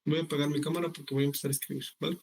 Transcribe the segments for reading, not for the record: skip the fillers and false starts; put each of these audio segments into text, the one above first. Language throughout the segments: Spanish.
Voy a apagar mi cámara porque voy a empezar a escribir, ¿vale?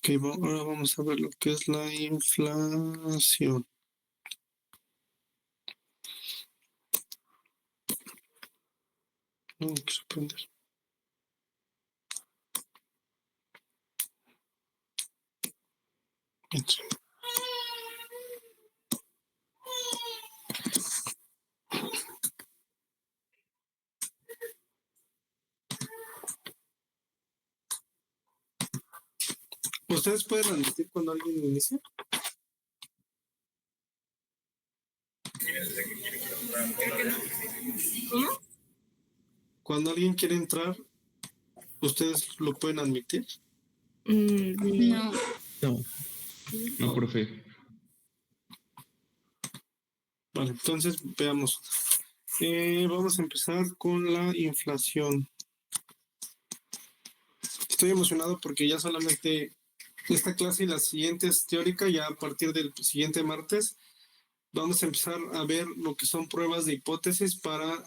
Ok, ahora vamos a ver lo que es la inflación. No quiero aprender. Entro. ¿Ustedes pueden admitir cuando alguien inicia? ¿Cómo? Cuando alguien quiere entrar, ¿ustedes lo pueden admitir? No. No, profe. Vale, entonces veamos. Vamos a empezar con la inflación. Estoy emocionado porque ya solamente esta clase y la siguiente es teórica. Ya a partir del siguiente martes vamos a empezar a ver lo que son pruebas de hipótesis para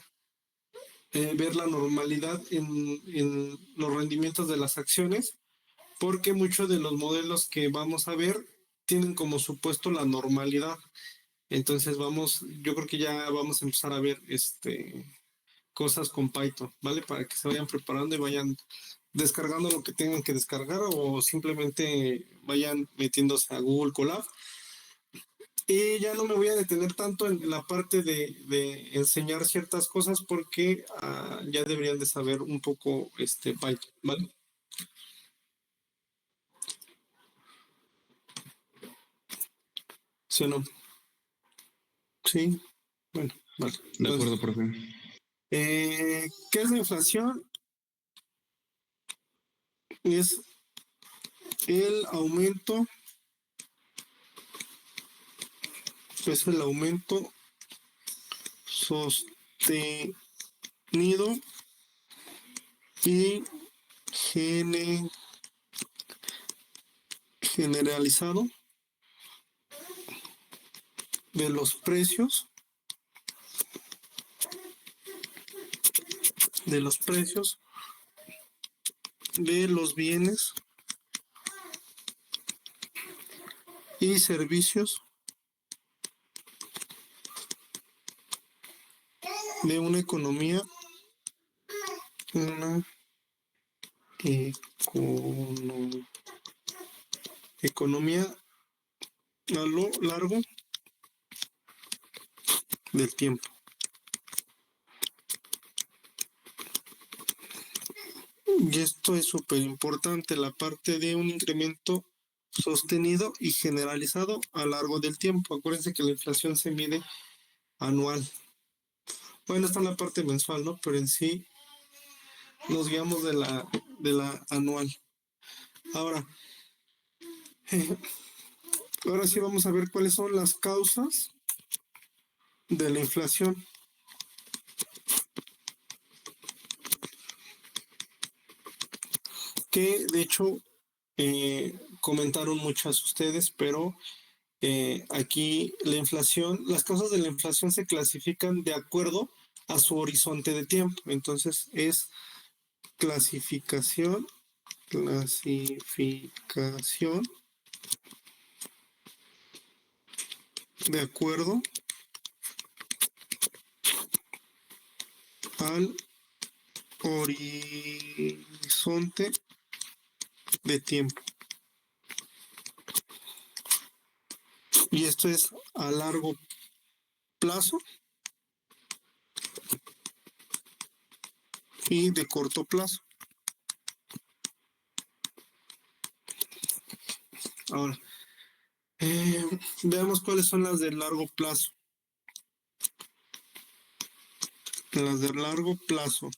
ver la normalidad en los rendimientos de las acciones, porque muchos de los modelos que vamos a ver tienen como supuesto la normalidad. Entonces yo creo que ya vamos a empezar a ver cosas con Python, ¿vale? Para que se vayan preparando y vayan descargando lo que tengan que descargar o simplemente vayan metiéndose a Google Colab. Y ya no me voy a detener tanto en la parte de enseñar ciertas cosas porque ya deberían de saber un poco Python, ¿vale? ¿Sí o no? Sí. Bueno, vale. De acuerdo, profe. ¿Qué es la inflación? Es el aumento sostenido y generalizado de los precios de los bienes y servicios de una economía a lo largo del tiempo. Y esto es súper importante, la parte de un incremento sostenido y generalizado a lo largo del tiempo. Acuérdense que la inflación se mide anual. Bueno, está en la parte mensual, ¿no? Pero en sí nos guiamos de la anual. Ahora sí vamos a ver cuáles son las causas de la inflación. Que de hecho comentaron muchas ustedes, pero aquí las causas de la inflación se clasifican de acuerdo a su horizonte de tiempo. Entonces es clasificación de acuerdo al horizonte de tiempo. Y esto es a largo plazo y de corto plazo. Ahora, veamos cuáles son las de largo plazo. Las de largo plazo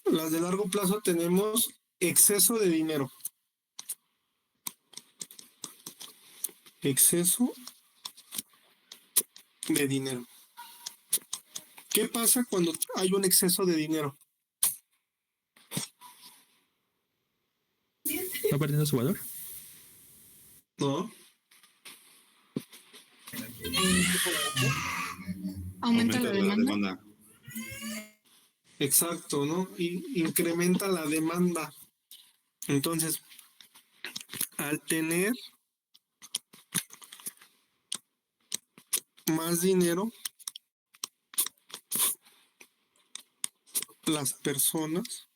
Las de largo plazo tenemos exceso de dinero. Exceso de dinero. ¿Qué pasa cuando hay un exceso de dinero? ¿Está perdiendo su valor? ¿No? Aumenta la demanda. Exacto, ¿no? Y incrementa la demanda. Entonces, al tener más dinero, las personas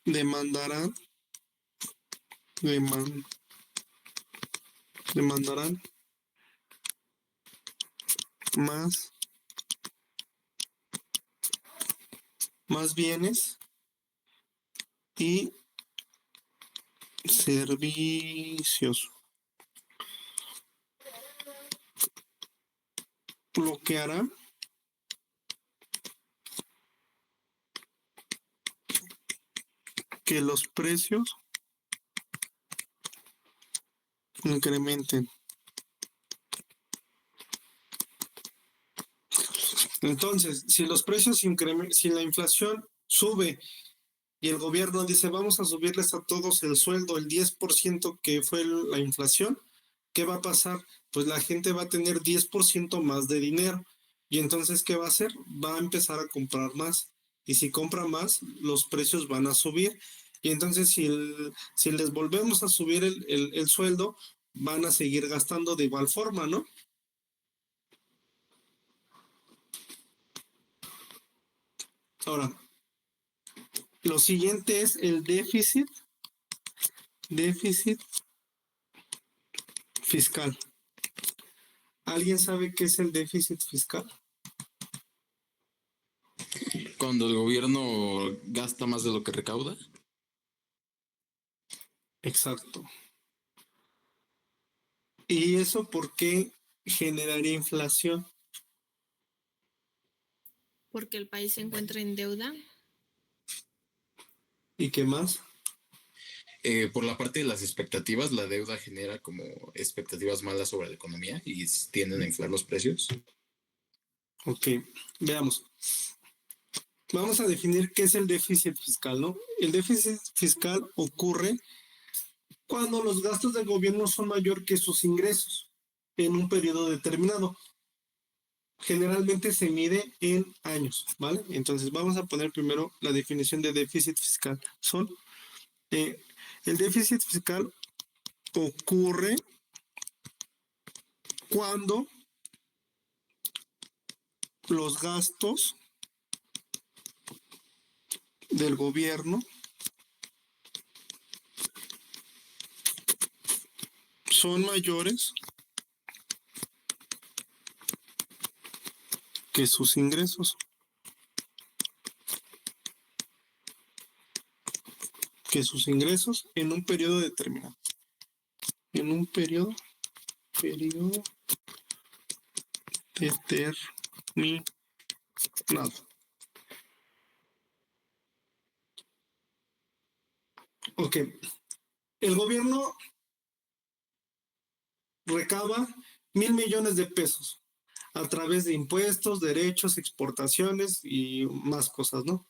demandarán más, más bienes y servicios, lo que hará que los precios incrementen. Entonces, si los precios incrementan, si la inflación sube y el gobierno dice vamos a subirles a todos el sueldo, el 10% que fue la inflación, ¿qué va a pasar? Pues la gente va a tener 10% más de dinero. Y entonces, ¿qué va a hacer? Va a empezar a comprar más. Y si compra más, los precios van a subir. Y entonces, si les volvemos a subir el sueldo, van a seguir gastando de igual forma, ¿no? Ahora, lo siguiente es el déficit fiscal. ¿Alguien sabe qué es el déficit fiscal? Cuando el gobierno gasta más de lo que recauda. Exacto. ¿Y eso por qué generaría inflación? Porque el país se encuentra en deuda. ¿Y qué más? Por la parte de las expectativas, la deuda genera como expectativas malas sobre la economía y tienden a inflar los precios. Ok, veamos. Vamos a definir qué es el déficit fiscal, ¿no? El déficit fiscal ocurre cuando los gastos del gobierno son mayor que sus ingresos en un periodo determinado. Generalmente se mide en años, ¿vale? Entonces vamos a poner primero la definición de déficit fiscal. El déficit fiscal ocurre cuando los gastos del gobierno son mayores que sus ingresos. En un periodo determinado. En un periodo determinado. Ok. El gobierno recaba 1,000,000,000 de pesos a través de impuestos, derechos, exportaciones y más cosas, ¿no?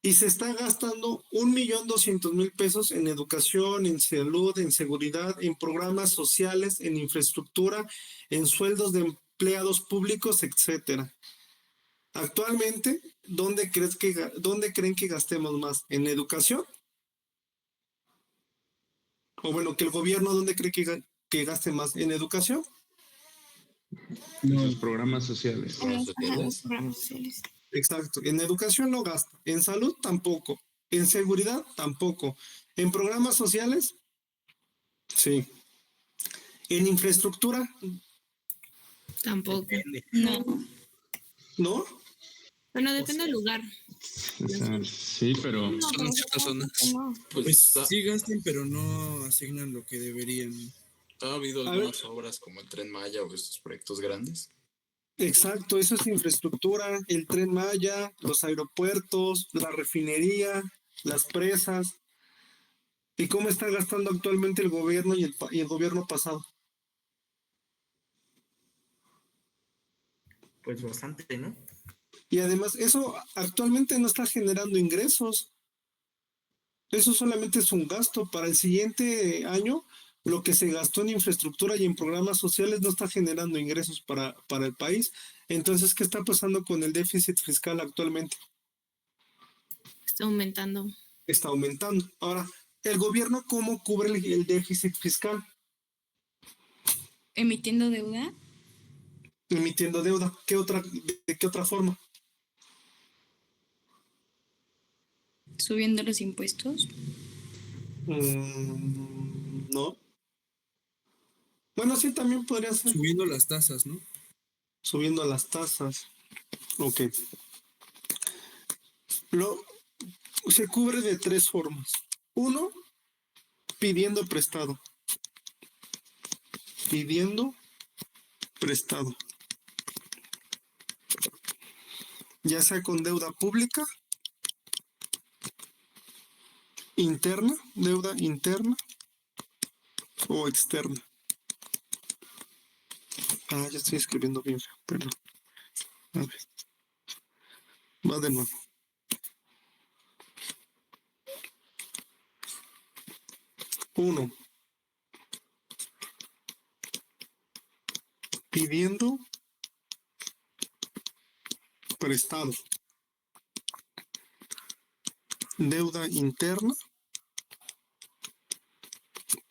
Y se está gastando 1,200,000 pesos en educación, en salud, en seguridad, en programas sociales, en infraestructura, en sueldos de empleados públicos, etcétera. Actualmente, ¿dónde creen que gastemos más? ¿En educación? O bueno, que el gobierno, ¿dónde cree que gaste más? ¿En educación? Los programas sociales. Los programas sociales. Exacto. En educación no gasta. En salud tampoco. En seguridad tampoco. En programas sociales, sí. En infraestructura, Tampoco. No, ¿no? Bueno, depende del lugar. O sea, sí, pero Solo en ciertas zonas. No. Pues sí gastan, pero no asignan lo que deberían. Ha habido A algunas obras como el Tren Maya o estos proyectos grandes Exacto, eso es infraestructura, el Tren Maya, los aeropuertos, la refinería, las presas, y cómo está gastando actualmente el gobierno y el gobierno pasado. Pues bastante, ¿no? Y además, eso actualmente no está generando ingresos. Eso solamente es un gasto. Para el siguiente año, lo que se gastó en infraestructura y en programas sociales no está generando ingresos para el país. Entonces, ¿qué está pasando con el déficit fiscal actualmente? Está aumentando. Está aumentando. Ahora, ¿el gobierno cómo cubre el déficit fiscal? Emitiendo deuda. Emitiendo deuda. ¿De qué otra forma? Subiendo los impuestos. No. Bueno, sí, también podría ser. Subiendo las tasas, ¿no? Subiendo las tasas. Ok. Se cubre de tres formas. Uno, pidiendo prestado. Pidiendo prestado. Ya sea con deuda pública, interna, deuda interna o externa. Ya estoy escribiendo bien, perdón. A ver. Va de nuevo. Uno, pidiendo prestado. Deuda interna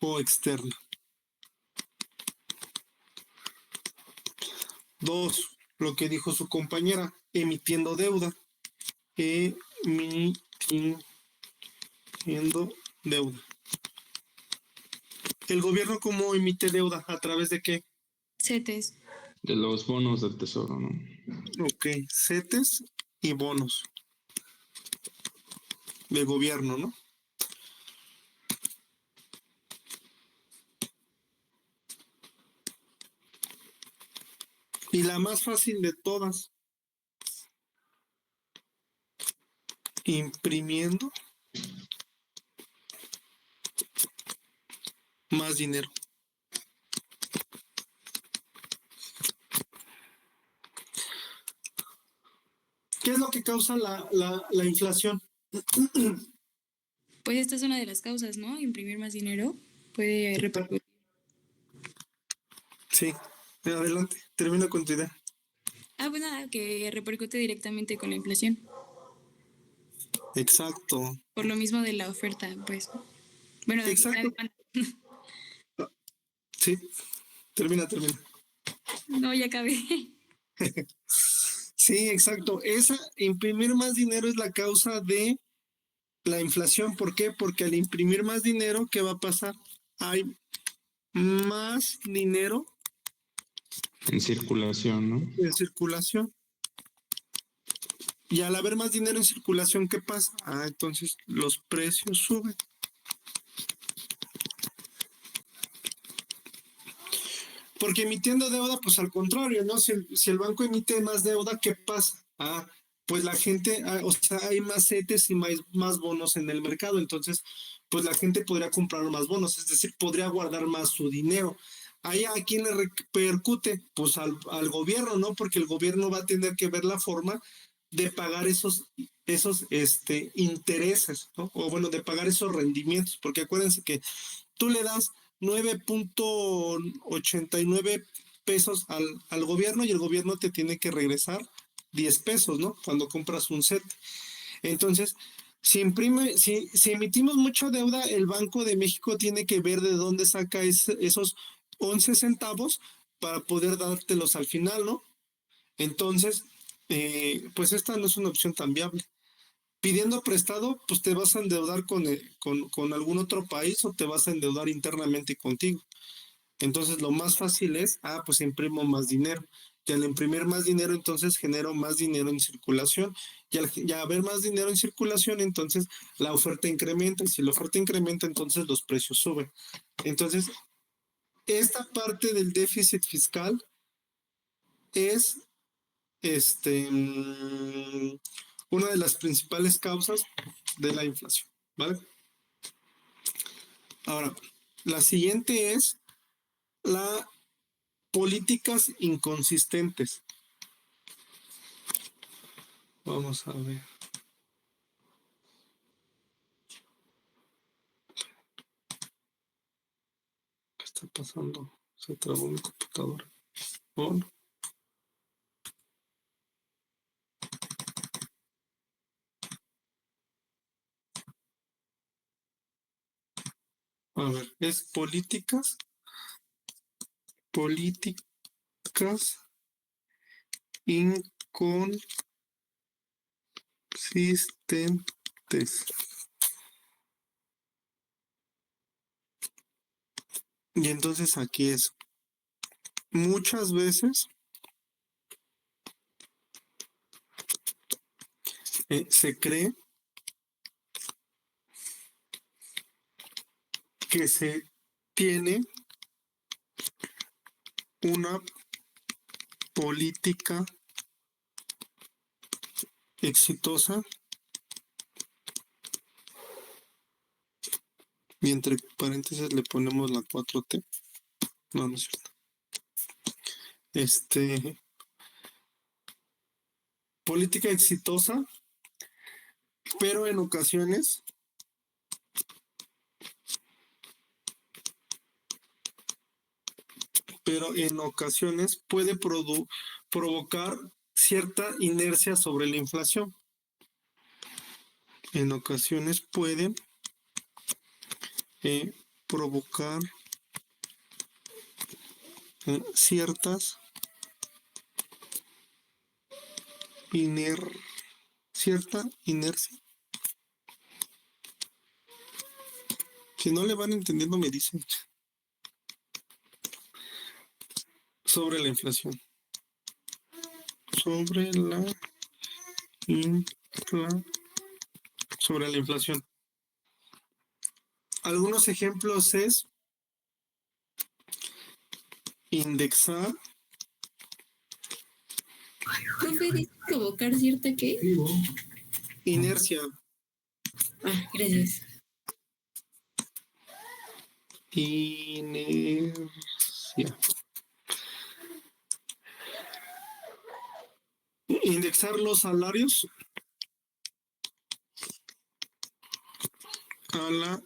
o externa. Dos, lo que dijo su compañera, emitiendo deuda. Emitiendo deuda. ¿El gobierno cómo emite deuda? ¿A través de qué? CETES. De los bonos del tesoro, ¿no? Ok, CETES y bonos de gobierno, ¿no? Y la más fácil de todas, imprimiendo más dinero. ¿Qué es lo que causa la inflación? Pues esta es una de las causas, ¿no? Imprimir más dinero puede repercutir. Sí, adelante, termina con tu idea. Pues nada, que repercute directamente con la inflación. Exacto. Por lo mismo de la oferta, pues. Bueno, de la Exacto. demanda. Sí, termina. No, ya acabé. Sí, exacto. Imprimir más dinero es la causa de la inflación. ¿Por qué? Porque al imprimir más dinero, ¿qué va a pasar? Hay más dinero En circulación, ¿no? en circulación. Y al haber más dinero en circulación, ¿qué pasa? Entonces los precios suben. Porque emitiendo deuda, pues al contrario, ¿no? Si el banco emite más deuda, ¿qué pasa? Pues la gente, o sea, hay más CETES y más bonos en el mercado, entonces, pues la gente podría comprar más bonos, es decir, podría guardar más su dinero. Ahí a quién le repercute, pues al gobierno, ¿no? Porque el gobierno va a tener que ver la forma de pagar esos intereses, ¿no? O bueno, de pagar esos rendimientos, porque acuérdense que tú le das 9.89 pesos al gobierno y el gobierno te tiene que regresar 10 pesos, ¿no? Cuando compras un set. Entonces, si emitimos mucha deuda, el Banco de México tiene que ver de dónde saca esos 11 centavos para poder dártelos al final, ¿no? Entonces, pues esta no es una opción tan viable. Pidiendo prestado, pues te vas a endeudar con algún otro país o te vas a endeudar internamente contigo. Entonces lo más fácil es, pues imprimo más dinero. Y al imprimir más dinero, entonces genero más dinero en circulación. Y al haber más dinero en circulación, entonces la oferta incrementa. Y si la oferta incrementa, entonces los precios suben. Entonces, esta parte del déficit fiscal es una de las principales causas de la inflación, ¿vale? Ahora, la siguiente es las políticas inconsistentes. Vamos a ver. ¿Qué está pasando? Se trabó mi computadora. Oh, no. A ver, es políticas inconsistentes. Y entonces aquí es, muchas veces se cree que se tiene una política exitosa y entre paréntesis le ponemos la 4T. No, no es cierto. Política exitosa, pero en ocasiones puede provocar cierta inercia sobre la inflación. En ocasiones puede provocar cierta inercia. Si no le van entendiendo, me dicen. Sobre la inflación. Sobre la inflación. Algunos ejemplos es indexar. ¿Profe, dice provocar cierta qué? Inercia. Ah, gracias. Inercia. Indexar los salarios a la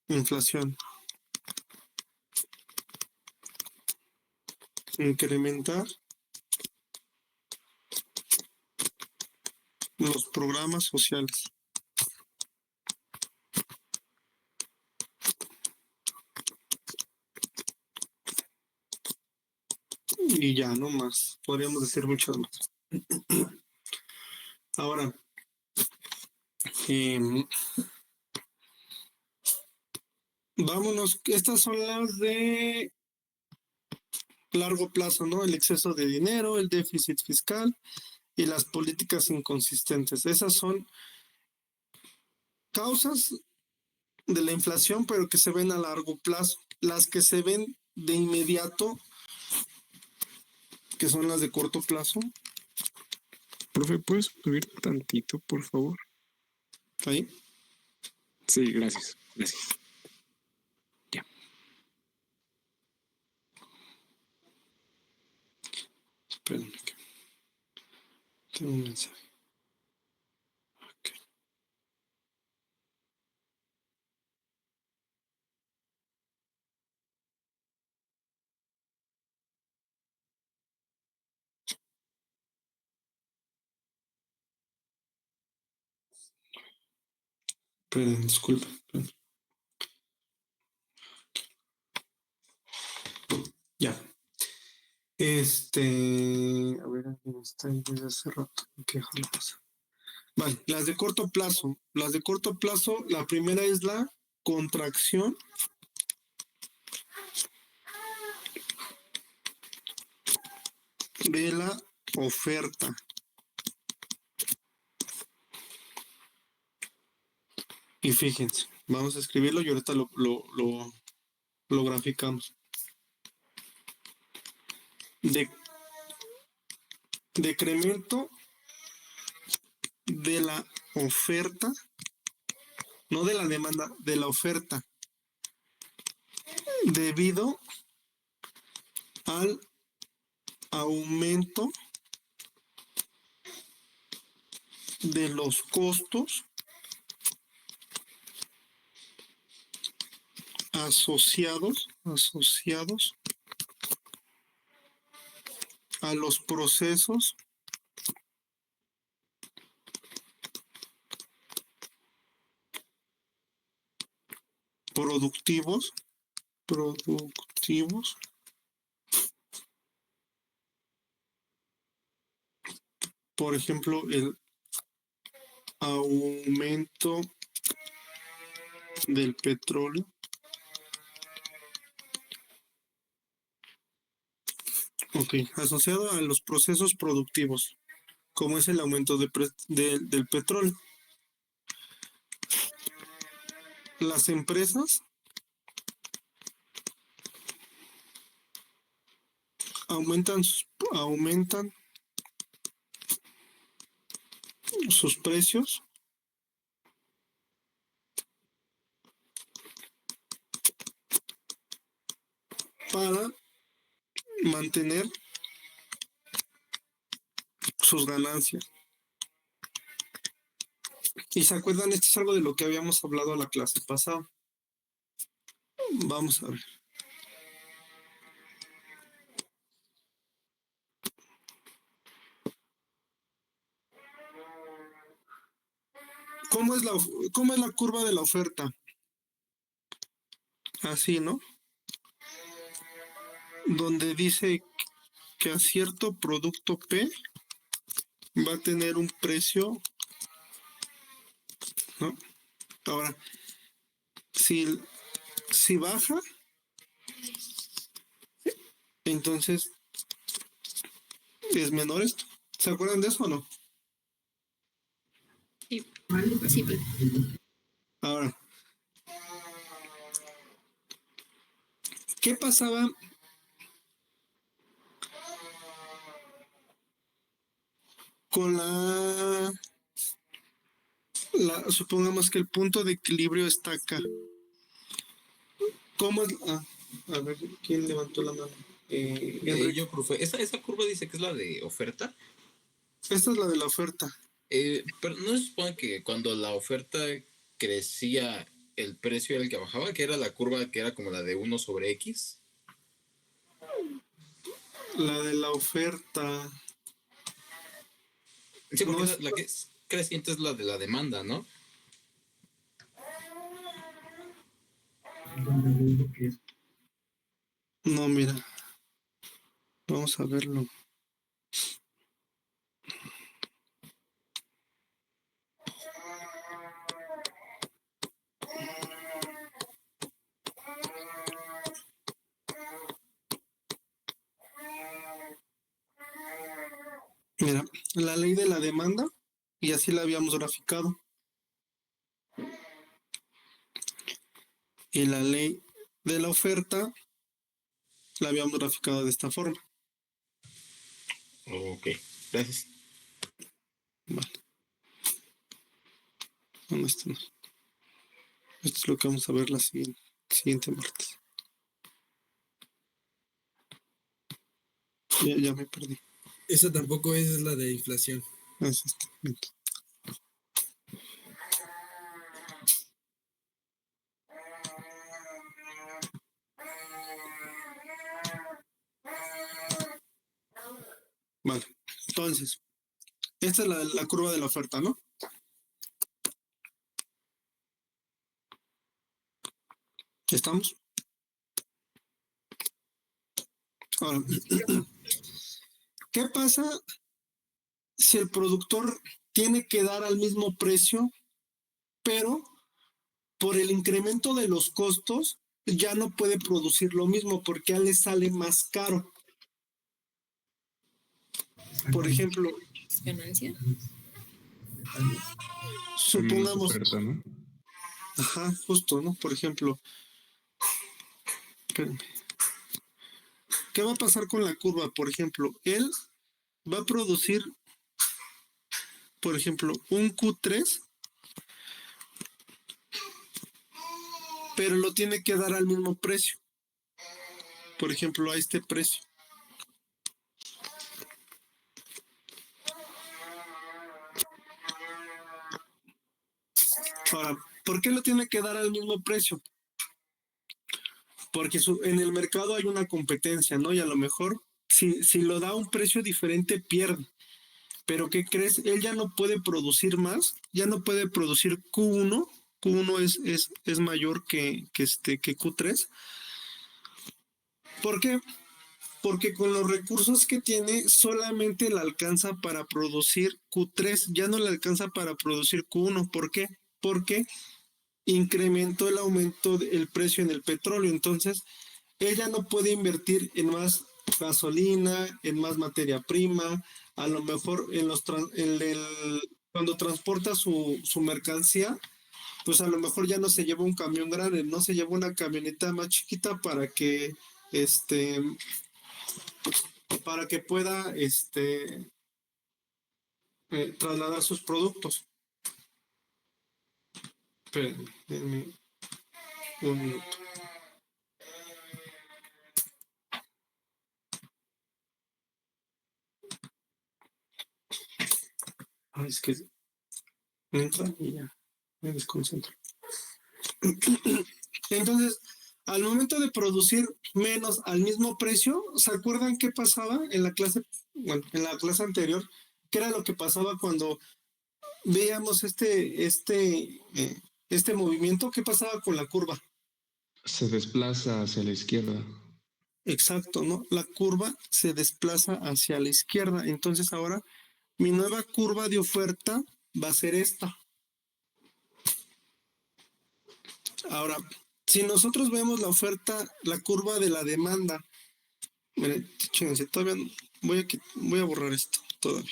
inflación. Incrementar los programas sociales. Y ya, no más. Podríamos decir muchas más. Ahora, vámonos. Estas son las de largo plazo, ¿no? El exceso de dinero, el déficit fiscal y las políticas inconsistentes. Esas son causas de la inflación, pero que se ven a largo plazo. Las que se ven de inmediato, que son las de corto plazo. Profe, ¿puedes subir tantito, por favor? Ahí. Sí, gracias. Gracias. Ya. Espérenme que tengo un mensaje. Ok. Perdón, disculpen. Ya. A ver, aquí está desde hace rato. Hay que dejarlo pasar. Vale, las de corto plazo. Las de corto plazo, la primera es la contracción de la oferta. Y fíjense, vamos a escribirlo y ahorita lo graficamos. De decremento de la oferta, no de la demanda, de la oferta, debido al aumento de los costos asociados a los procesos productivos, por ejemplo, el aumento del petróleo. Ok, asociado a los procesos productivos, como es el aumento del petróleo. Las empresas aumentan sus precios para mantener sus ganancias. Y se acuerdan, esto es algo de lo que habíamos hablado la clase pasada. Vamos a ver. ¿Cómo es la curva de la oferta? Así, ¿no? Donde dice que a cierto producto P va a tener un precio, ¿no? Ahora, si baja, entonces es menor esto. ¿Se acuerdan de eso o no? Sí, sí, pues. Ahora, ¿qué pasaba con supongamos que el punto de equilibrio está acá? ¿Cómo es? A ver, ¿quién levantó la mano? Enrique. Yo, profe, esa curva dice que es la de oferta. Esta es la de la oferta. Pero no se supone que cuando la oferta crecía, el precio era el que bajaba, que era la curva que era como la de 1/X. La de la oferta. Sí, porque No la que es creciente es la de la demanda, ¿no? No, mira. Vamos a verlo. Mira, la ley de la demanda, y así la habíamos graficado. Y la ley de la oferta la habíamos graficado de esta forma. Ok, gracias. Vale. No, esto no. Esto es lo que vamos a ver la siguiente martes. Ya me perdí. Esa tampoco es la de inflación. Es este. Vale, entonces, esta es la curva de la oferta, ¿no? ¿Estamos? Ahora, ¿qué pasa si el productor tiene que dar al mismo precio, pero por el incremento de los costos ya no puede producir lo mismo porque a él le sale más caro? Por ejemplo, Ganancia. supongamos, Oferta, ¿no? ajá, justo, ¿no? Por ejemplo, espérenme. ¿Qué va a pasar con la curva? Por ejemplo, él va a producir, por ejemplo, un Q3, pero lo tiene que dar al mismo precio. Por ejemplo, a este precio. Ahora, ¿por qué lo tiene que dar al mismo precio? Porque en el mercado hay una competencia, ¿no? Y a lo mejor, si lo da a un precio diferente, pierde. Pero ¿qué crees? Él ya no puede producir más, ya no puede producir Q1. Q1 es mayor que Q3. ¿Por qué? Porque con los recursos que tiene solamente le alcanza para producir Q3, ya no le alcanza para producir Q1. ¿Por qué? Porque incrementó el aumento del precio en el petróleo. Entonces, ella no puede invertir en más gasolina, en más materia prima, a lo mejor cuando transporta su mercancía, pues a lo mejor ya no se lleva un camión grande, no se lleva una camioneta más chiquita este, para que pueda trasladar sus productos. Espérenme, denme un minuto. Ay, es que entra y ya me desconcentro. Entonces, al momento de producir menos al mismo precio, ¿se acuerdan qué pasaba en la clase, bueno, en la clase anterior? ¿Qué era lo que pasaba cuando veíamos este movimiento? ¿Qué pasaba con la curva? Se desplaza hacia la izquierda. Exacto, ¿no? La curva se desplaza hacia la izquierda. Entonces ahora mi nueva curva de oferta va a ser esta. Ahora, si nosotros vemos la oferta, la curva de la demanda, miren, chéquense, todavía voy a borrar esto todavía.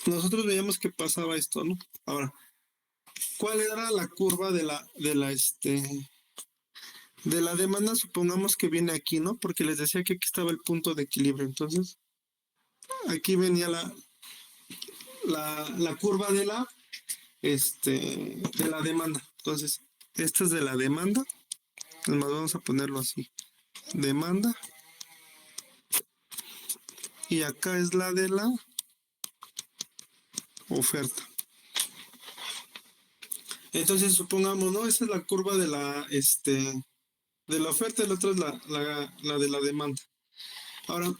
Nosotros veíamos que pasaba esto, ¿no? Ahora, ¿cuál era la curva de la demanda? Supongamos que viene aquí, ¿no? Porque les decía que aquí estaba el punto de equilibrio. Entonces, aquí venía la curva de la demanda. Entonces, esta es de la demanda. Además, vamos a ponerlo así. Demanda. Y acá es la de la oferta. Entonces, supongamos, ¿no? Esa es la curva de la oferta y la otra es la de la demanda. Ahora,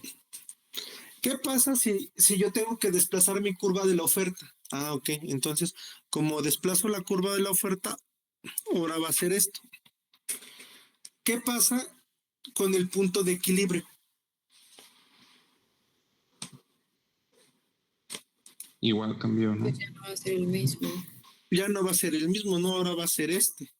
¿qué pasa si yo tengo que desplazar mi curva de la oferta? Ah, ok. Entonces, como desplazo la curva de la oferta, ahora va a ser esto. ¿Qué pasa con el punto de equilibrio? Igual cambió, ¿no? Pues ya no va a ser el mismo. Ya no va a ser el mismo, no, ahora va a ser este.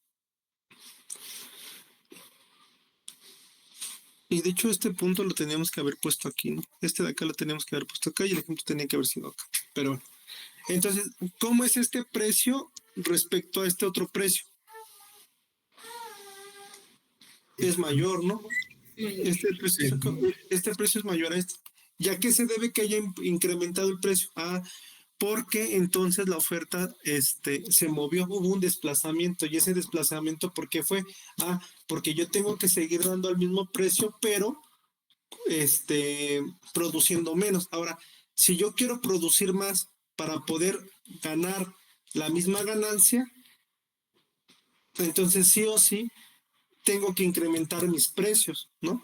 Y de hecho este punto lo teníamos que haber puesto aquí, ¿no? Este de acá lo teníamos que haber puesto acá y el ejemplo tenía que haber sido acá. Pero bueno. Entonces, ¿cómo es este precio respecto a este otro precio? Es mayor, ¿no? Este precio es mayor a este. ¿Ya qué se debe que haya incrementado el precio? Ah, porque entonces la oferta se movió, hubo un desplazamiento. ¿Y ese desplazamiento por qué fue? Ah, porque yo tengo que seguir dando al mismo precio, pero produciendo menos. Ahora, si yo quiero producir más para poder ganar la misma ganancia, entonces sí o sí tengo que incrementar mis precios, ¿no?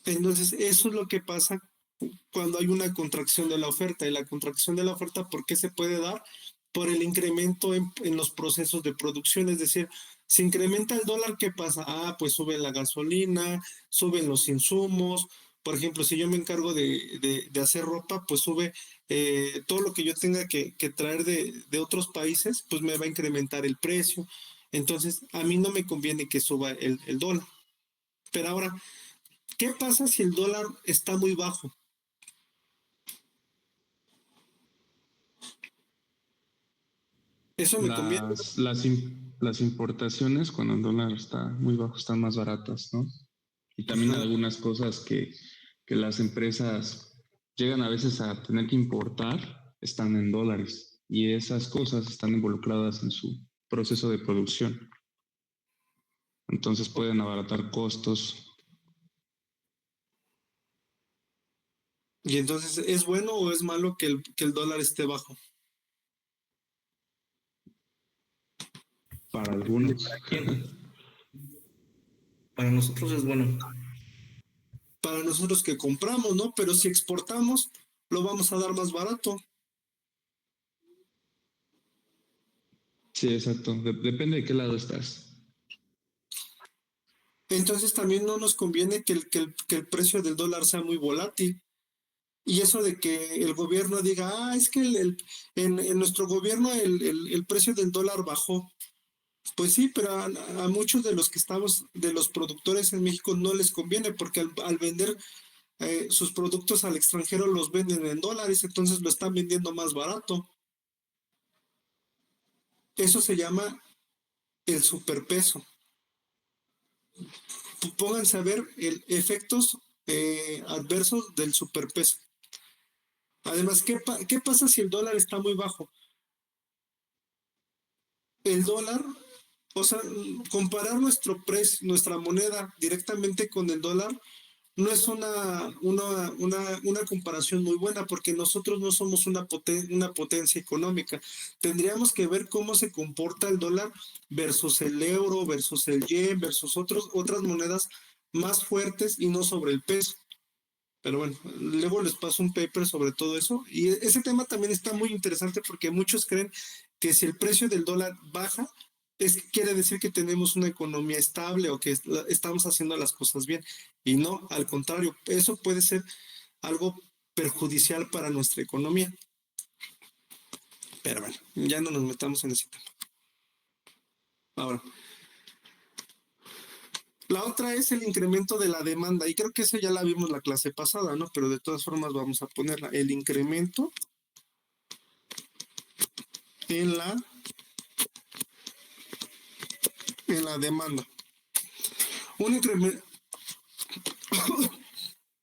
Entonces, eso es lo que pasa cuando hay una contracción de la oferta. Y la contracción de la oferta, ¿por qué se puede dar? Por el incremento en los procesos de producción. Es decir, si incrementa el dólar, ¿qué pasa? Ah, pues sube la gasolina, suben los insumos. Por ejemplo, si yo me encargo de hacer ropa, pues sube todo lo que yo tenga que traer de otros países, pues me va a incrementar el precio. Entonces, a mí no me conviene que suba el dólar. Pero ahora, ¿qué pasa si el dólar está muy bajo? Eso me conviene. las importaciones, cuando el dólar está muy bajo, están más baratas, ¿no? Y también Ajá. algunas cosas que las empresas llegan a veces a tener que importar están en dólares y esas cosas están involucradas en su proceso de producción. Entonces pueden abaratar costos. Y entonces, ¿es bueno o es malo que el dólar esté bajo? Para Depende algunos. para quién. Para nosotros es bueno. Para nosotros que compramos, ¿no? Pero si exportamos, lo vamos a dar más barato. Sí, exacto. Depende de qué lado estás. Entonces también no nos conviene que el precio del dólar sea muy volátil. Y eso de que el gobierno diga, es que en nuestro gobierno el precio del dólar bajó. Pues sí, pero a muchos de los que estamos, de los productores en México, no les conviene porque al vender sus productos al extranjero los venden en dólares, entonces lo están vendiendo más barato. Eso se llama el superpeso. Pónganse a ver efectos adversos del superpeso. Además, ¿qué pasa si el dólar está muy bajo? El dólar, o sea, comparar nuestro precio, nuestra moneda directamente con el dólar no es una comparación muy buena porque nosotros no somos una potencia económica. Tendríamos que ver cómo se comporta el dólar versus el euro, versus el yen, versus otras monedas más fuertes y no sobre el peso. Pero bueno, luego les paso un paper sobre todo eso. Y ese tema también está muy interesante porque muchos creen que si el precio del dólar baja, quiere decir que tenemos una economía estable o que estamos haciendo las cosas bien. Y no, al contrario, eso puede ser algo perjudicial para nuestra economía. Pero bueno, ya no nos metamos en ese tema. Ahora, la otra es el incremento de la demanda. Y creo que eso ya la vimos la clase pasada, ¿no? Pero de todas formas vamos a ponerla. El incremento en la demanda. Un incremento.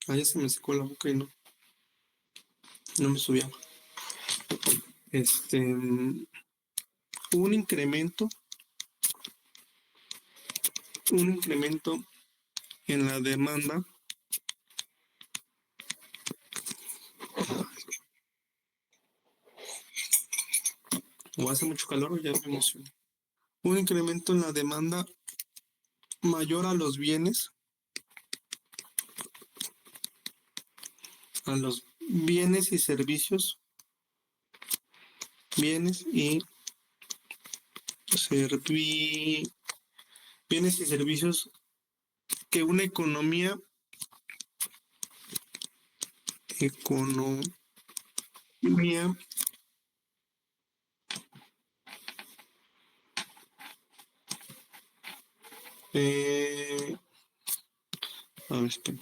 Ya se me secó la boca y no me subía. Un incremento en la demanda o hace mucho calor o ya me emociono. Un incremento en la demanda mayor a los bienes y servicios, bienes y bienes y servicios que una economía eh, a ver, espérame.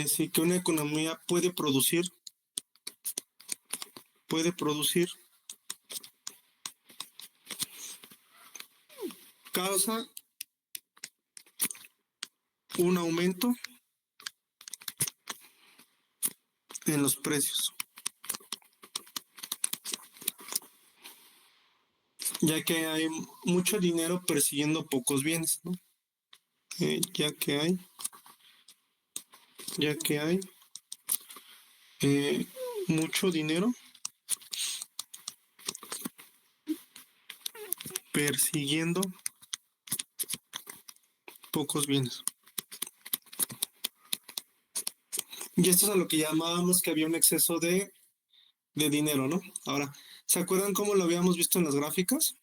Sí, que una economía puede producir causa un aumento en los precios, ya que hay mucho dinero persiguiendo pocos bienes, ¿no? Ya que hay mucho dinero persiguiendo pocos bienes. Y esto es a lo que llamábamos que había un exceso de dinero, ¿no? Ahora, ¿se acuerdan cómo lo habíamos visto en las gráficas?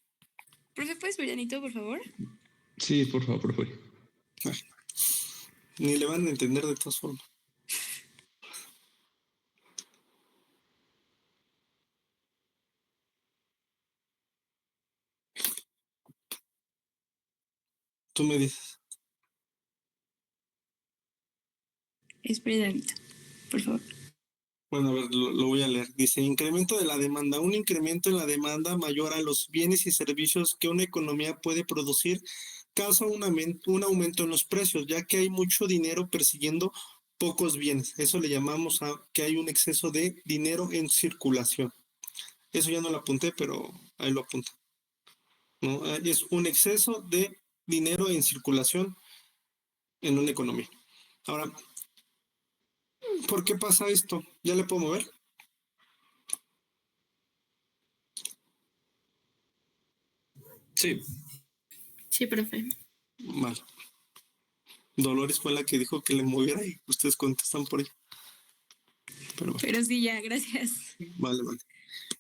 Profe, ¿puedes Verianito, por favor? Sí, por favor, profe. Ay, ni le van a entender de todas formas. Tú me dices. Es Verianito, por favor. Bueno, a ver, lo voy a leer. Dice, incremento de la demanda. Un incremento en la demanda mayor a los bienes y servicios que una economía puede producir causa un aumento en los precios, ya que hay mucho dinero persiguiendo pocos bienes. Eso le llamamos a que hay un exceso de dinero en circulación. Eso ya no lo apunté, pero ahí lo apunto, ¿no? Es un exceso de dinero en circulación en una economía. Ahora, ¿por qué pasa esto? ¿Ya le puedo mover? Sí, Sí, profe. Vale. Dolores fue la que dijo que le moviera y ustedes contestan por ella. Pero bueno, Pero sí, ya, gracias. vale, vale.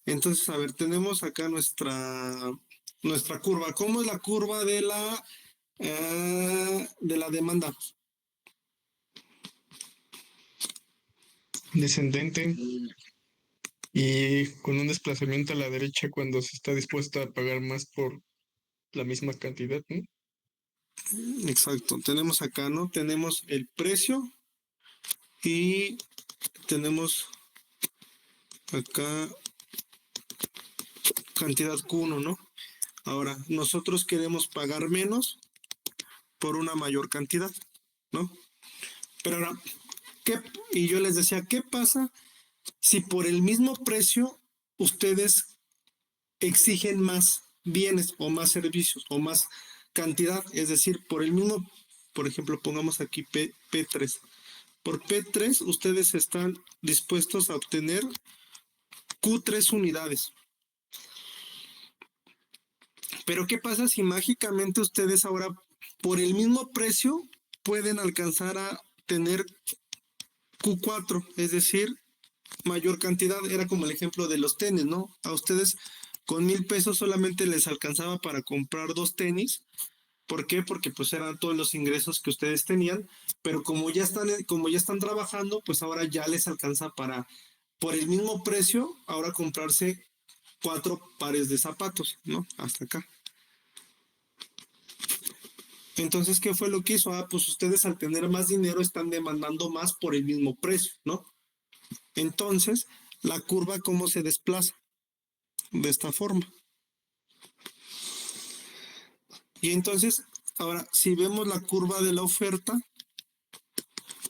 Entonces, a ver, tenemos acá nuestra curva. ¿Cómo es la curva de la demanda? Descendente y con un desplazamiento a la derecha cuando se está dispuesto a pagar más por la misma cantidad, ¿no? Exacto. Tenemos acá, ¿no? Tenemos el precio y tenemos acá cantidad Q1, ¿no? Ahora, nosotros queremos pagar menos por una mayor cantidad, ¿no? Pero ahora, y yo les decía, ¿qué pasa si por el mismo precio ustedes exigen más bienes o más servicios o más cantidad? Es decir, por el mismo, por ejemplo, pongamos aquí P3. Por P3 ustedes están dispuestos a obtener Q3 unidades. Pero ¿qué pasa si mágicamente ustedes ahora por el mismo precio pueden alcanzar a tener Q4? Es decir, mayor cantidad. Era como el ejemplo de los tenis, ¿no? A ustedes con 1,000 pesos solamente les alcanzaba para comprar 2 tenis. ¿Por qué? Porque pues eran todos los ingresos que ustedes tenían, pero como ya están trabajando, pues ahora ya les alcanza para, por el mismo precio, ahora comprarse 4 pares de zapatos, ¿no? Hasta acá. Entonces, ¿qué fue lo que hizo? Pues ustedes al tener más dinero están demandando más por el mismo precio, ¿no? Entonces, la curva, ¿cómo se desplaza? De esta forma. Y entonces, ahora, si vemos la curva de la oferta,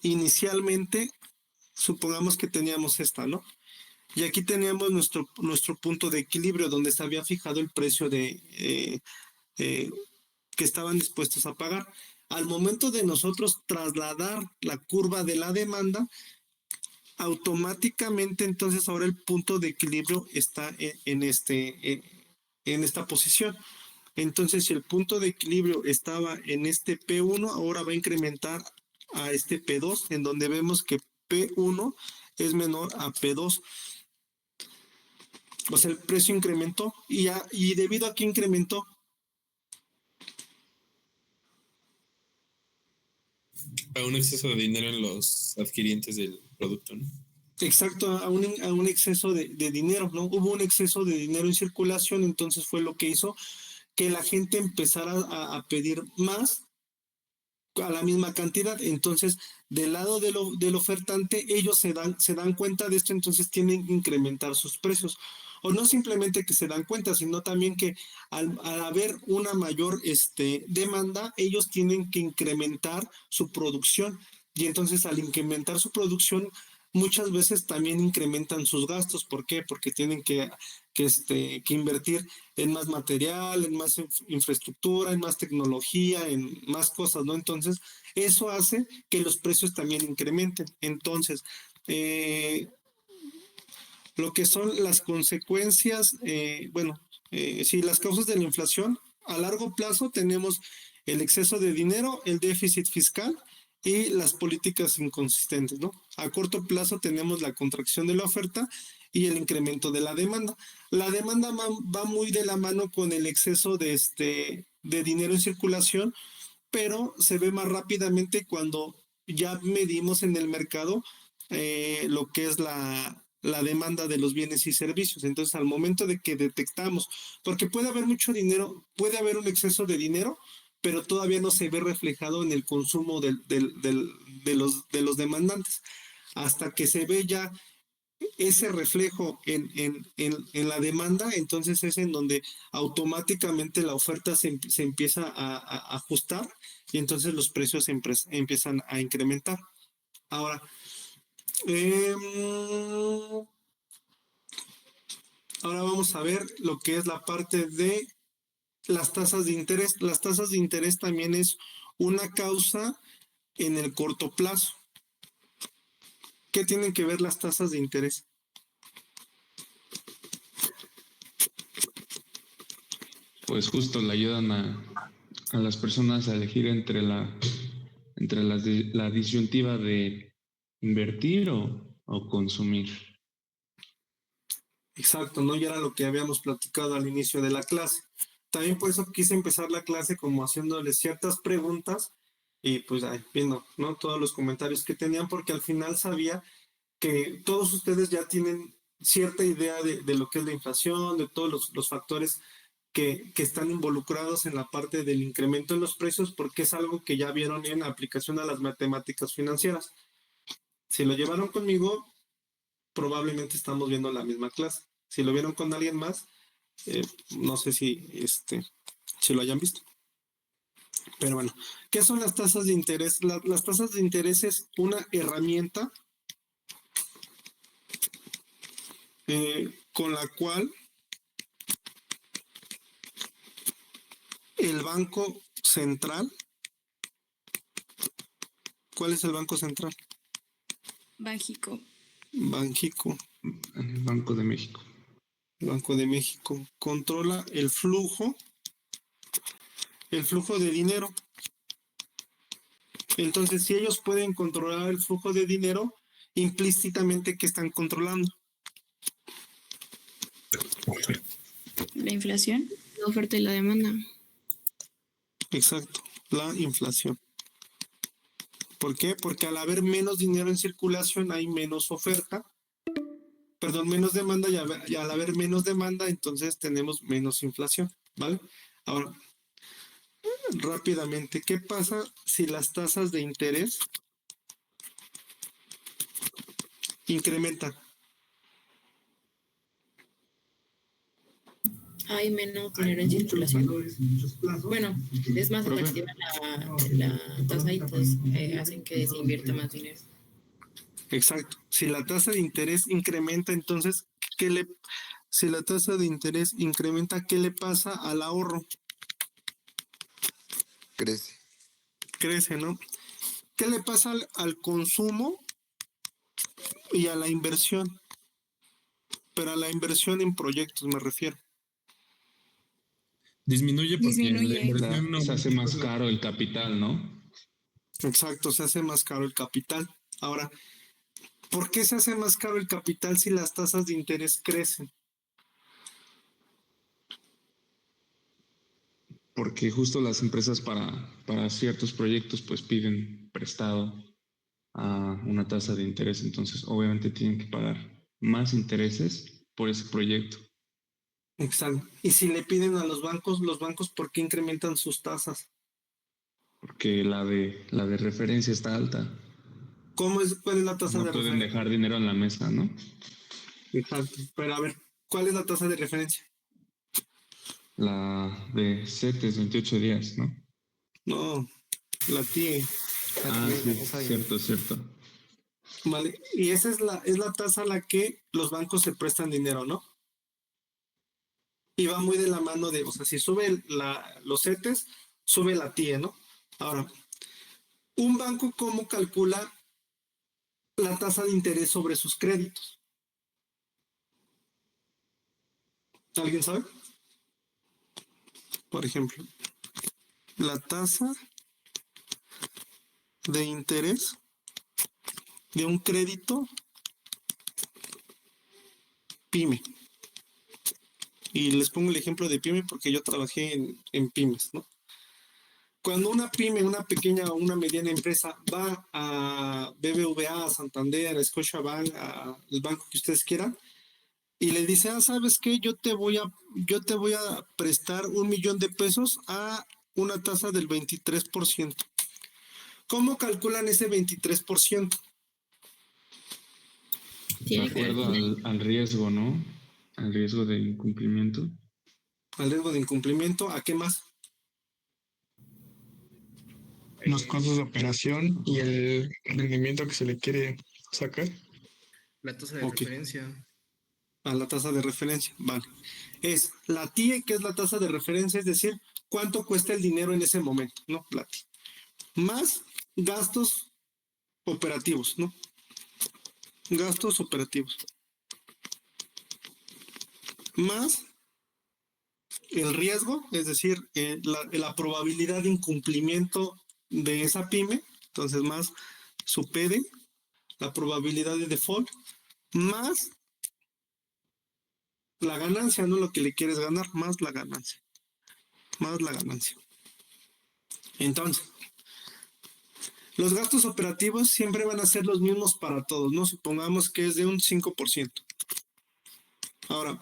inicialmente, supongamos que teníamos esta, ¿no? Y aquí teníamos nuestro punto de equilibrio, donde se había fijado el precio que estaban dispuestos a pagar. Al momento de nosotros trasladar la curva de la demanda, automáticamente entonces ahora el punto de equilibrio está en esta posición. Entonces, si el punto de equilibrio estaba en este P1, ahora va a incrementar a este P2, en donde vemos que P1 es menor a P2. O sea, el precio incrementó y debido a que incrementó, A un exceso de dinero en los adquirientes del producto, ¿no? exacto, a un exceso de dinero, ¿no? Hubo un exceso de dinero en circulación, entonces fue lo que hizo que la gente empezara a pedir más a la misma cantidad. Entonces, del lado del ofertante, ellos se dan cuenta de esto, entonces tienen que incrementar sus precios. O no simplemente que se dan cuenta, sino también que al haber una mayor demanda, ellos tienen que incrementar su producción. Y entonces al incrementar su producción, muchas veces también incrementan sus gastos. ¿Por qué? Porque tienen que invertir en más material, en más infraestructura, en más tecnología, en más cosas, ¿no? Entonces, eso hace que los precios también incrementen. Entonces, lo que son las consecuencias, sí, las causas de la inflación, a largo plazo tenemos el exceso de dinero, el déficit fiscal y las políticas inconsistentes, ¿no? A corto plazo tenemos la contracción de la oferta y el incremento de la demanda. La demanda va muy de la mano con el exceso de dinero en circulación, pero se ve más rápidamente cuando ya medimos en el mercado lo que es la demanda de los bienes y servicios. Entonces, al momento de que detectamos, porque puede haber mucho dinero, puede haber un exceso de dinero, pero todavía no se ve reflejado en el consumo de los demandantes. Hasta que se ve ya ese reflejo en la demanda, entonces es en donde automáticamente la oferta se empieza a ajustar y entonces los precios empiezan a incrementar. Ahora, ahora vamos a ver lo que es la parte de las tasas de interés. Las tasas de interés también es una causa en el corto plazo. ¿Qué tienen que ver las tasas de interés? Pues justo le ayudan a las personas a elegir entre la disyuntiva de invertir o consumir. Exacto, ¿no? Ya era lo que habíamos platicado al inicio de la clase. También por eso quise empezar la clase como haciéndoles ciertas preguntas y pues ahí viendo, ¿no? Todos los comentarios que tenían, porque al final sabía que todos ustedes ya tienen cierta idea de lo que es la inflación, de todos los factores que están involucrados en la parte del incremento en los precios, porque es algo que ya vieron en aplicación a las matemáticas financieras. Si lo llevaron conmigo, probablemente estamos viendo la misma clase. Si lo vieron con alguien más, no sé si lo hayan visto. Pero bueno, ¿qué son las tasas de interés? Las tasas de interés es una herramienta con la cual el Banco Central, ¿cuál es el Banco Central? Banxico. Banxico, El Banco de México. Banco de México, controla el flujo de dinero. Entonces, si ellos pueden controlar el flujo de dinero, implícitamente, ¿qué están controlando? La inflación. La oferta y la demanda. Exacto, la inflación. ¿Por qué? Porque al haber menos dinero en circulación hay menos oferta, perdón, menos demanda y al haber menos demanda entonces tenemos menos inflación, ¿vale? Ahora, rápidamente, ¿qué pasa si las tasas de interés incrementan? Hay menos dinero en circulación. Bueno, es más Profe. atractiva la tasa y pues hacen que se invierta más dinero. Exacto. Si la tasa de interés incrementa, entonces, si la tasa de interés incrementa, ¿qué le pasa al ahorro? Crece. Crece, ¿no? ¿Qué le pasa al consumo y a la inversión? Pero a la inversión en proyectos me refiero. Disminuye porque Disminuye. la inversión no Se hace más caro el capital, ¿no? Exacto, se hace más caro el capital. Ahora, ¿por qué se hace más caro el capital si las tasas de interés crecen? Porque justo las empresas para ciertos proyectos pues piden prestado a una tasa de interés, entonces obviamente tienen que pagar más intereses por ese proyecto. Exacto. Y si le piden a los bancos, ¿por qué incrementan sus tasas? Porque la de referencia está alta. ¿Cuál es la tasa No de pueden referencia? dejar dinero en la mesa, ¿no? Exacto. Pero a ver, ¿cuál es la tasa de referencia? La de CETES, 28 días, ¿no? No, la TIE. Ah, sí, cierto. Vale. Y esa es la tasa a la que los bancos se prestan dinero, ¿no? Y va muy de la mano de, o sea, si sube los CETES, sube la TIE, ¿no? Ahora, un banco, ¿cómo calcula la tasa de interés sobre sus créditos? ¿Alguien sabe? Por ejemplo, la tasa de interés de un crédito PYME. Y les pongo el ejemplo de PYME porque yo trabajé en pymes, ¿no? Cuando una pyme, una pequeña o una mediana empresa va a BBVA, a Santander, a Scotiabank, al banco que ustedes quieran, y le dice, ¿sabes qué? Yo te voy a prestar 1,000,000 de pesos a una tasa del 23%. ¿Cómo calculan ese 23%? De Tiene que acuerdo al riesgo, ¿no? Al riesgo de incumplimiento. Al riesgo de incumplimiento, ¿a qué más? Los costos de operación y el rendimiento que se le quiere sacar. La tasa de Ok. referencia. A la tasa de referencia, vale. Es la TIE, que es la tasa de referencia, es decir, cuánto cuesta el dinero en ese momento, ¿no? La TIE. Más gastos operativos, ¿no? Gastos operativos. Más el riesgo, es decir, la probabilidad de incumplimiento de esa pyme, entonces más su PD, la probabilidad de default, más la ganancia, no lo que le quieres ganar, más la ganancia. Más la ganancia. Entonces, los gastos operativos siempre van a ser los mismos para todos, ¿no? Supongamos que es de un 5%. Ahora,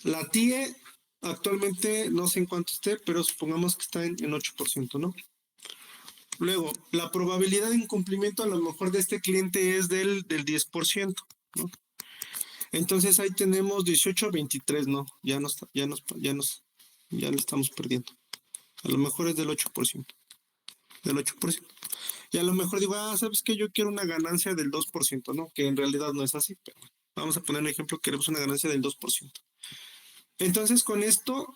la TIE actualmente no sé en cuánto esté, pero supongamos que está en 8%, ¿no? Luego, la probabilidad de incumplimiento a lo mejor de este cliente es del 10%, ¿no? Entonces ahí tenemos 18 a 23, ¿no? Ya lo estamos perdiendo. A lo mejor es del 8%. Del 8%. Y a lo mejor digo, ¿sabes qué? Yo quiero una ganancia del 2%, ¿no? Que en realidad no es así, pero vamos a poner un ejemplo, queremos una ganancia del 2%. Entonces, con esto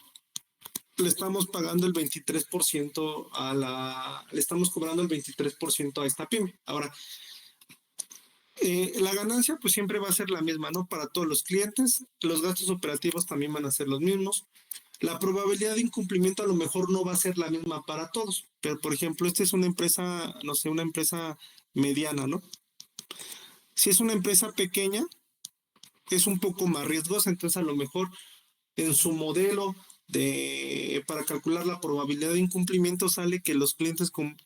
le estamos pagando el 23% le estamos cobrando el 23% a esta pyme. Ahora, la ganancia pues siempre va a ser la misma, ¿no? Para todos los clientes, los gastos operativos también van a ser los mismos. La probabilidad de incumplimiento a lo mejor no va a ser la misma para todos, pero por ejemplo, esta es una empresa, no sé, una empresa mediana, ¿no? Si es una empresa pequeña, es un poco más riesgosa, entonces a lo mejor en su modelo para calcular la probabilidad de incumplimiento sale que los clientes con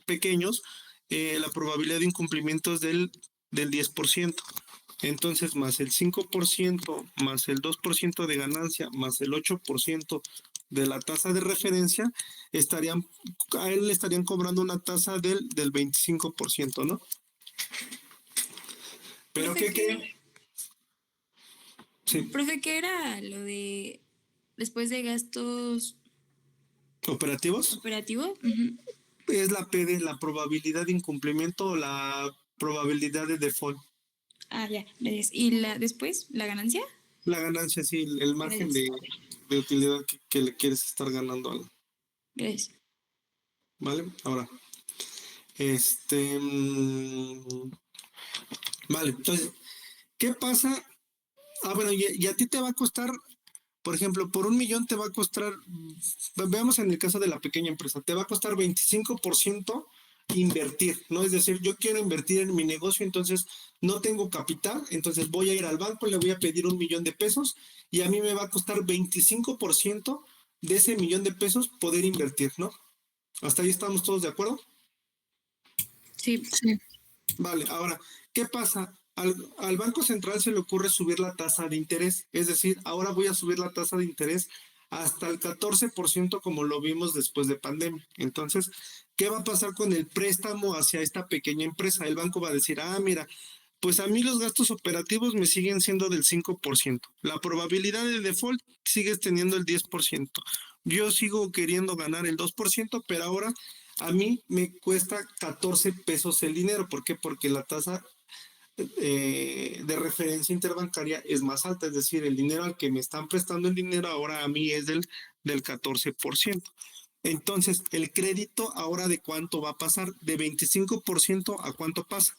pequeños, la probabilidad de incumplimiento es del 10%. Entonces, más el 5%, más el 2% de ganancia, más el 8% de la tasa de referencia, a él le estarían cobrando una tasa del 25%, ¿no? Pero ¿qué? Sí, Profe, ¿qué era lo de después de gastos operativos. operativos? Ujú. Es la PD, la probabilidad de incumplimiento o la probabilidad de default. Ah, ya, gracias. ¿Y después, la ganancia? La ganancia, sí, el margen Gracias. de utilidad que le quieres estar ganando. Gracias. ¿Vale? Ahora, vale, entonces, ¿qué pasa? Bueno, y a ti te va a costar, por ejemplo, por 1 millón te va a costar, veamos en el caso de la pequeña empresa, te va a costar 25% invertir, ¿no? Es decir, yo quiero invertir en mi negocio, entonces no tengo capital, entonces voy a ir al banco, le voy a pedir 1 millón de pesos y a mí me va a costar 25% de ese 1 millón de pesos poder invertir, ¿no? ¿Hasta ahí estamos todos de acuerdo? Sí. Vale, ahora, ¿qué pasa? Al Banco Central se le ocurre subir la tasa de interés, es decir, ahora voy a subir la tasa de interés hasta el 14% como lo vimos después de pandemia. Entonces, ¿qué va a pasar con el préstamo hacia esta pequeña empresa? El banco va a decir, mira, pues a mí los gastos operativos me siguen siendo del 5%. La probabilidad de default sigues teniendo el 10%. Yo sigo queriendo ganar el 2%, pero ahora a mí me cuesta 14 pesos el dinero. ¿Por qué? Porque la tasa de referencia interbancaria es más alta, es decir, el dinero al que me están prestando el dinero ahora a mí es del 14%. Entonces, el crédito ahora de cuánto va a pasar, de 25% a cuánto pasa.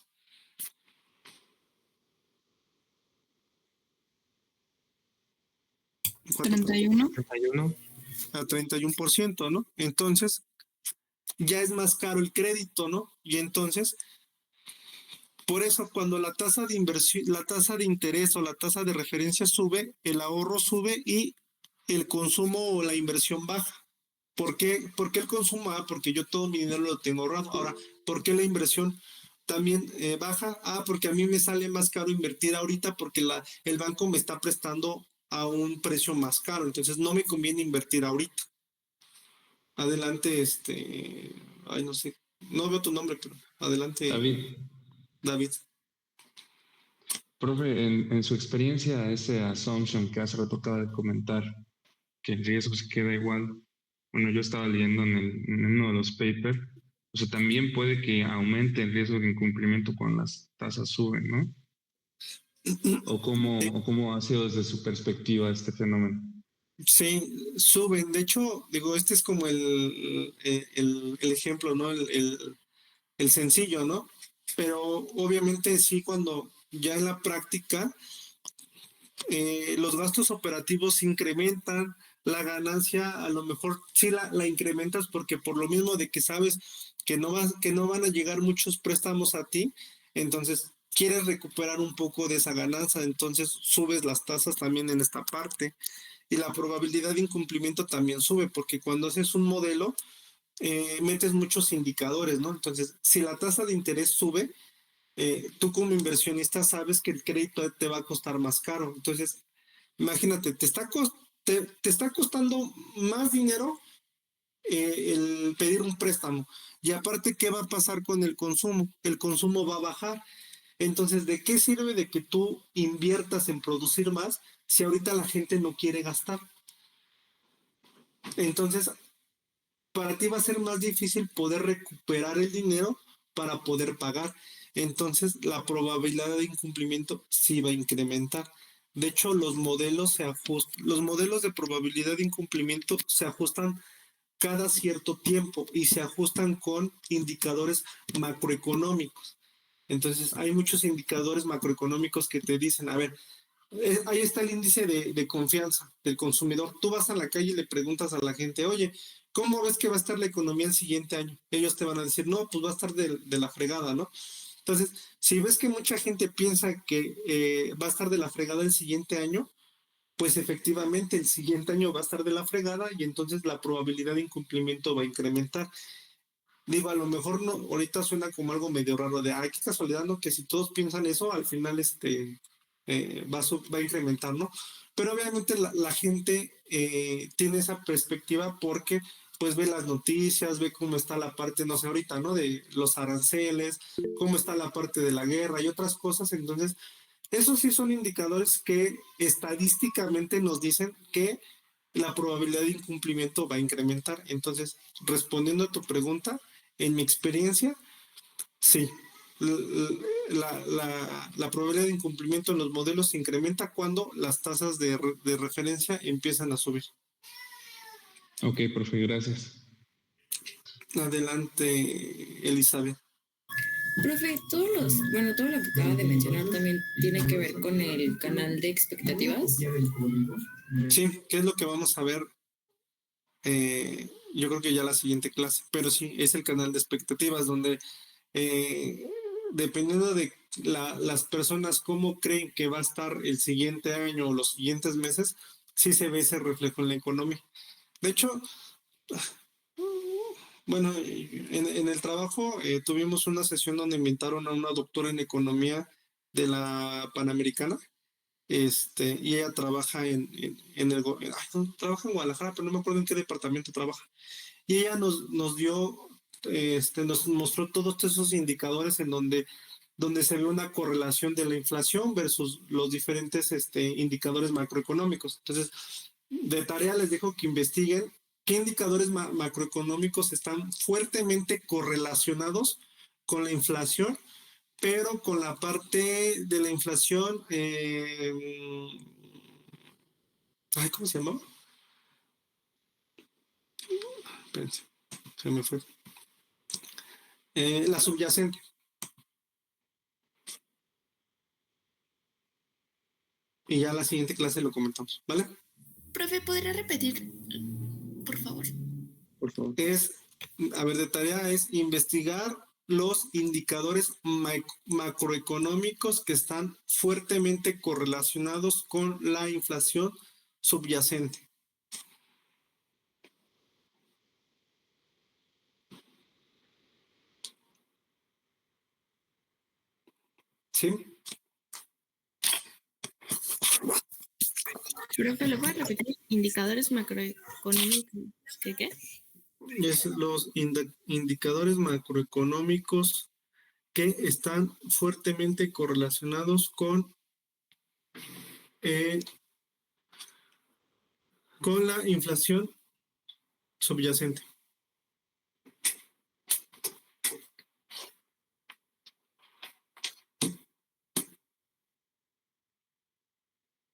¿Cuánto pasa? 31. 31. A 31%, ¿no? Entonces, ya es más caro el crédito, ¿no? Y entonces, por eso cuando la tasa de inversión, la tasa de interés o la tasa de referencia sube, el ahorro sube y el consumo o la inversión baja. ¿Por qué el consumo? Porque yo todo mi dinero lo tengo ahorrado. Ahora, ¿por qué la inversión también baja? Porque a mí me sale más caro invertir ahorita porque el banco me está prestando a un precio más caro. Entonces no me conviene invertir ahorita. Adelante, no sé, no veo tu nombre, pero adelante, David, David. Profe, en su experiencia, ese assumption que hace rato acaba de comentar, que el riesgo se queda igual. Bueno, yo estaba leyendo en uno de los papers, o sea, también puede que aumente el riesgo de incumplimiento cuando las tasas suben, ¿no? O cómo ha sido desde su perspectiva este fenómeno. Sí, suben. De hecho, digo, este es como el ejemplo, ¿no? El sencillo, ¿no? Pero obviamente sí, cuando ya en la práctica los gastos operativos se incrementan, la ganancia a lo mejor sí la incrementas porque por lo mismo de que sabes que no van a llegar muchos préstamos a ti, entonces quieres recuperar un poco de esa ganancia, entonces subes las tasas también en esta parte y la probabilidad de incumplimiento también sube porque cuando haces un modelo metes muchos indicadores, ¿no? Entonces, si la tasa de interés sube, tú como inversionista sabes que el crédito te va a costar más caro. Entonces, imagínate, te está costando más dinero el pedir un préstamo. Y aparte, ¿qué va a pasar con el consumo? El consumo va a bajar. Entonces, ¿de qué sirve de que tú inviertas en producir más si ahorita la gente no quiere gastar? Entonces, para ti va a ser más difícil poder recuperar el dinero para poder pagar. Entonces, la probabilidad de incumplimiento sí va a incrementar. De hecho, los modelos de probabilidad de incumplimiento se ajustan cada cierto tiempo y se ajustan con indicadores macroeconómicos. Entonces, hay muchos indicadores macroeconómicos que te dicen, a ver, ahí está el índice de confianza del consumidor. Tú vas a la calle y le preguntas a la gente, oye, ¿cómo ves que va a estar la economía el siguiente año? Ellos te van a decir, no, pues va a estar de la fregada, ¿no? Entonces, si ves que mucha gente piensa que va a estar de la fregada el siguiente año, pues efectivamente el siguiente año va a estar de la fregada y entonces la probabilidad de incumplimiento va a incrementar. Digo, a lo mejor no, ahorita suena como algo medio raro de, ay, qué casualidad, ¿no? Que si todos piensan eso, al final va a incrementar, ¿no? Pero obviamente la gente tiene esa perspectiva porque pues ve las noticias, ve cómo está la parte, no sé, ahorita, ¿no? De los aranceles, cómo está la parte de la guerra y otras cosas. Entonces, esos sí son indicadores que estadísticamente nos dicen que la probabilidad de incumplimiento va a incrementar. Entonces, respondiendo a tu pregunta, en mi experiencia, sí, la probabilidad de incumplimiento en los modelos se incrementa cuando las tasas de referencia empiezan a subir. Ok, profe, gracias. Adelante, Elizabeth. Profe, todo lo que acaba de mencionar también tiene que ver con el canal de expectativas. Sí, ¿qué es lo que vamos a ver? Yo creo que ya la siguiente clase, pero sí, es el canal de expectativas donde eh, dependiendo de las personas cómo creen que va a estar el siguiente año o los siguientes meses, sí se ve ese reflejo en la economía. De hecho, bueno, en el trabajo tuvimos una sesión donde invitaron a una doctora en economía de la Panamericana, y ella trabaja trabaja en Guadalajara, pero no me acuerdo en qué departamento trabaja. Y ella nos dio, nos mostró todos esos indicadores en donde se ve una correlación de la inflación versus los diferentes indicadores macroeconómicos. Entonces, de tarea les dejo que investiguen qué indicadores macroeconómicos están fuertemente correlacionados con la inflación, pero con la parte de la inflación, ¿cómo se llama? Espérense, se me fue. La subyacente. Y ya la siguiente clase lo comentamos, ¿vale? Profe, ¿podría repetir, por favor? Por favor. A ver, de tarea es investigar los indicadores macroeconómicos que están fuertemente correlacionados con la inflación subyacente. ¿Sí? Profe, ¿lo puede repetir? Indicadores macroeconómicos. ¿Qué? Es los indicadores macroeconómicos que están fuertemente correlacionados con con la inflación subyacente.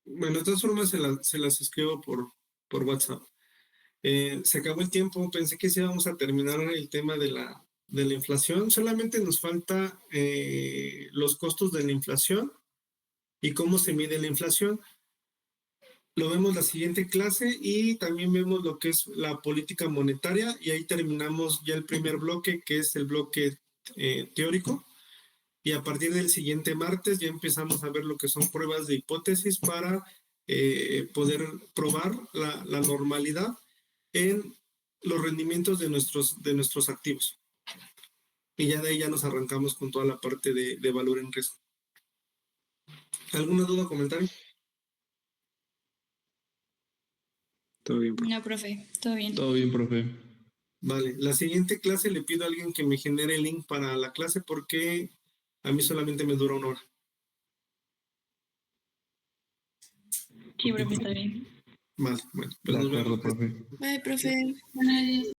Bueno, de todas formas se las escribo por WhatsApp. Se acabó el tiempo, pensé que sí íbamos a terminar el tema de la inflación. Solamente nos falta los costos de la inflación y cómo se mide la inflación. Lo vemos la siguiente clase y también vemos lo que es la política monetaria y ahí terminamos ya el primer bloque, que es el bloque teórico. Y a partir del siguiente martes ya empezamos a ver lo que son pruebas de hipótesis para poder probar la normalidad en los rendimientos de nuestros activos. Y ya de ahí ya nos arrancamos con toda la parte de valor en riesgo. ¿Alguna duda o comentario? Todo bien, profe. No, profe, todo bien. Todo bien, profe. Vale, la siguiente clase le pido a alguien que me genere el link para la clase porque a mí solamente me dura 1 hora. Sí, profe, está bien. Vale, bueno. De Pues nos acuerdo, vemos. profe. Bye, profe. Buenas noches.